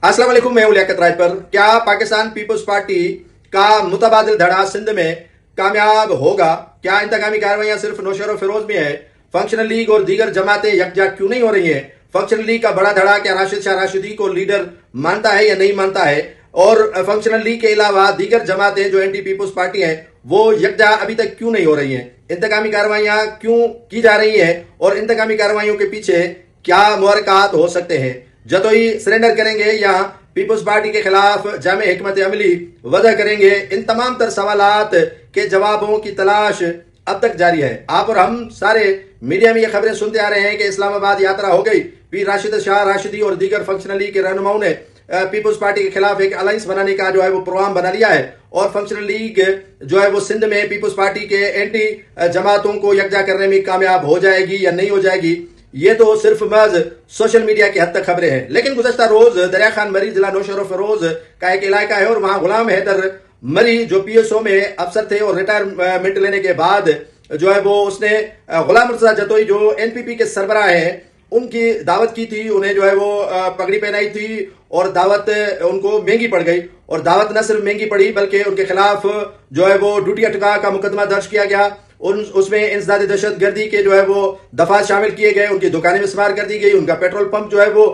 अस्सलाम वालेकुम, मैं हूं लियाकत राज पर। क्या पाकिस्तान पीपल्स पार्टी का मुतबादिल धड़ा सिंध में कामयाब होगा? क्या इंतकामी कार्रवाइयां सिर्फ नौशेर और फिरोज में है? फंक्शनल लीग और दीगर जमातें यकजा क्यों नहीं हो रही हैं? फंक्शनल लीग का बड़ा धड़ा क्या राशिद शाह राशिदी को लीडर मानता है या नहीं मानता है? और फंक्शनल लीग के अलावा दीगर जमातें जो एंटी पीपल्स पार्टी हैं वो यकजा अभी तक क्यों नहीं हो रही हैं? इंतकामी कार्रवाइयां क्यों की जा रही हैं और इंतकामी कार्रवाइयों के पीछे क्या मुहरकात हो सकते हैं? जतोई सरेंडर करेंगे या पीपल्स पार्टी के खिलाफ जामे हिकमत अमली वजह करेंगे? इन तमाम तर सवालात के जवाबों की तलाश अब तक जारी है। आप और हम सारे मीडिया में ये खबरें सुनते आ रहे हैं कि इस्लामाबाद यात्रा हो गई, पीर राशिद शाह राशिदी और दीगर फंक्शनल लीग के रहनुमाओं ने पीपल्स पार्टी के खिलाफ एक अलायंस बनाने का जो है वो प्रोग्राम बना लिया है और फंक्शनल लीग जो है वो सिंध में पीपल्स पार्टी के एंटी जमातों को यकजा करने में कामयाब हो जाएगी या नहीं हो जाएगी, ये तो सिर्फ महज सोशल मीडिया की हद तक खबरें हैं। लेकिन गुज़श्ता रोज दरिया खान मरी जिला नौशेर फिरोज का एक इलाका है और वहां गुलाम हैदर मरी जो पीएसओ में अफसर थे और रिटायरमेंट लेने के बाद जो है वो उसने गुलाम मुर्तजा जतोई जो एनपीपी के सरबराह हैं उनकी दावत की थी, उन्हें जो है वो पगड़ी पहनाई थी और दावत उनको महंगी पड़ गई। और दावत न सिर्फ महंगी पड़ी बल्कि उनके खिलाफ जो है वो ड्यूटी अटका का मुकदमा दर्ज किया गया। उसमें इंसदाद दहशत गर्दी के जो है वो दफा शामिल किए गए, उनकी दुकानें मिसमार कर दी गई, उनका पेट्रोल पंप जो है वो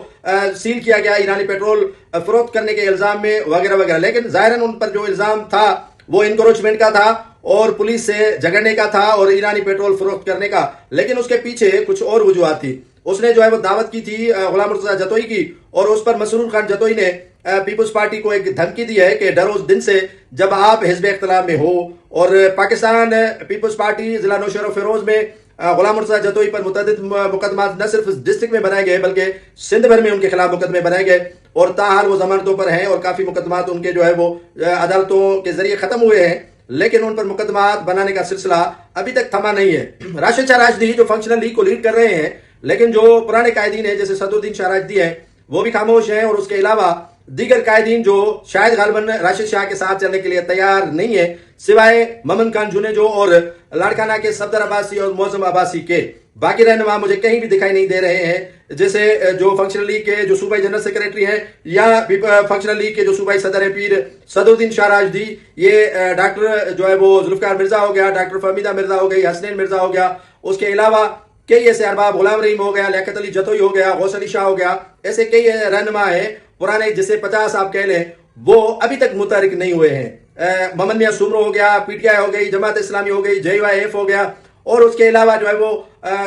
सील किया गया ईरानी पेट्रोल फरोख्त करने के इल्जाम में वगैरह वगैरह। लेकिन जाहिरन उन पर जो इल्जाम था वो इनक्रोचमेंट का था और पुलिस से झगड़ने का था और ईरानी पेट्रोल फरोख्त करने का। लेकिन उसके पीछे कुछ और वजूहात थी। उसने जो है वो दावत की थी गुलाम मुर्तजा जतोई की और उस पर मसरूर खान जतोई ने पीपल्स पार्टी को एक धमकी दी है कि डरो उस दिन से जब आप हिज़्ब इख्तिलाफ में हो। और पाकिस्तान पीपल्स पार्टी जिला नौशेर फिरोज में गुलाम मुर्तजा जतोई पर मुतअद्दिद मुकदमा न सिर्फ डिस्ट्रिक्ट में बनाए गए बल्कि सिंध भर में उनके खिलाफ मुकदमे बनाए गए और ताहाल वो जमानतों पर हैं और काफी मुकदमात उनके जो है वो अदालतों के जरिए खत्म हुए हैं। लेकिन उन पर मुकदमात बनाने का सिलसिला अभी तक थमा नहीं है। राशिद शाह राशिदी जो फंक्शनल लीग को लीड कर रहे हैं, लेकिन जो पुराने कायदीन है जैसे सदरुद्दीन शाह राशिदी है वो भी खामोश हैं और उसके अलावा दीगर कायदीन जो शायद गालिबन राशिद शाह के साथ चलने के लिए तैयार नहीं है सिवाय ममन खान जुनेजो और लाड़काना के सफदर अब्बासी और मौजम अब्बासी के। बाकी रहनुमा मुझे कहीं भी दिखाई नहीं दे रहे हैं। जैसे जो फंक्शनल लीग के जो सूबाई जनरल सेक्रेटरी हैं या फंक्शनल लीग के जो सूबाई सदर है पीर सदरुद्दीन शाह राशिदी, ये डॉक्टर जो है वो जुल्फकार मिर्जा हो गया, डॉक्टर फहमीदा मिर्जा हो गई, हसनैन मिर्जा हो गया, उसके अलावा कई ऐसे अरबाब, गुलाम रहीम हो गया, लियाकत अली जतोई हो गया, गौस अली शाह हो गया, ऐसे कई रहनुमा है पुराने जिसे 50 आप कह लें, वो अभी तक मुतहरिक नहीं हुए हैं। ममन मियां सुमरो हो गया, पीटीआई हो गई, जमात इस्लामी हो गई, जेयूआईएफ हो गया और उसके अलावा जो है वो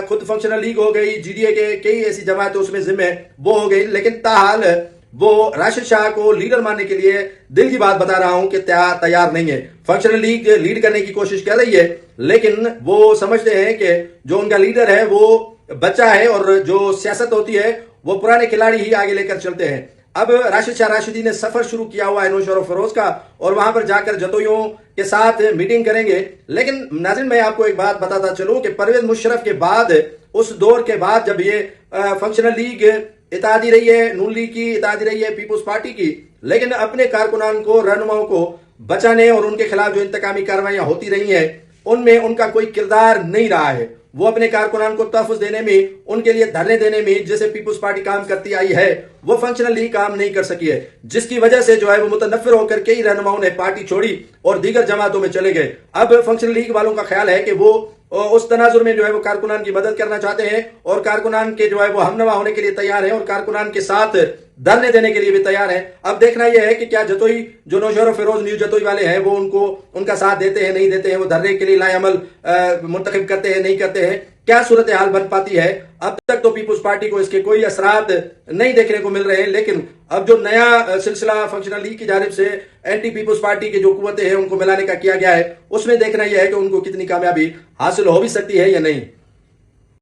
खुद फंक्शनल लीग हो गई, जीडीए के कई ऐसी जमातें उसमें जिम्मे वो हो गई। लेकिन ताहाल वो राशिद शाह को लीडर मानने के लिए दिल की बात बता रहा हूं कि तैयार नहीं है। फंक्शनल लीग लीड करने की कोशिश कर रही है लेकिन वो समझते हैं कि जो उनका लीडर है वो बच्चा है और जो सियासत होती है वो पुराने खिलाड़ी ही आगे लेकर चलते हैं। अब राशिद शाह राशिदी ने सफर शुरू किया हुआ है नौशेर फिरोज का और वहां पर जाकर जतोइयों के साथ मीटिंग करेंगे। लेकिन नाज़रीन मैं आपको एक बात बताता चलूं कि परवेज मुशर्रफ के बाद उस दौर के बाद जब ये फंक्शनल लीग इत्तेहादी रही है, नून लीग की इत्तेहादी रही है पीपल्स पार्टी की, लेकिन अपने कारकुनान को रहनुमाओं को बचाने और उनके खिलाफ जो इंतकामी कार्रवाइयां होती रही हैं उनमें उनका कोई किरदार नहीं रहा है। वो अपने कारकुनान को तहफ़्फ़ुज़ देने में, उनके लिए धरने देने में जैसे पीपल्स पार्टी काम करती आई है वो फंक्शनल लीग काम नहीं कर सकी है, जिसकी वजह से जो है वो मुतनफ़िर होकर कई रहनुमाओं ने पार्टी छोड़ी और दीगर जमातों में चले गए। अब फंक्शनल लीग वालों का ख्याल है कि वो उस तनाजुर में जो है वो कारकुनान की मदद करना चाहते हैं और कारकुनान के जो है वो हमनवा होने के लिए तैयार है और कारकुनान के साथ धरने देने के लिए भी तैयार है। अब देखना यह है कि क्या जतोई जो नौशेर फिरोज न्यू जतोई वाले हैं वो उनका साथ देते हैं नहीं देते हैं, वो धरने के लिए लाएअमल मुंतखब करते हैं नहीं करते हैं, क्या सूरत हाल बन पाती है। अब तक तो पीपल्स पार्टी को इसके कोई असरात नहीं देखने को मिल रहे हैं, लेकिन अब जो नया सिलसिला फंक्शनल लीग की जानिब से एंटी पीपल्स पार्टी की जो कुव्वतें हैं उनको मिलाने का किया गया है उसमें देखना यह है कि उनको कितनी कामयाबी हासिल हो भी सकती है या नहीं।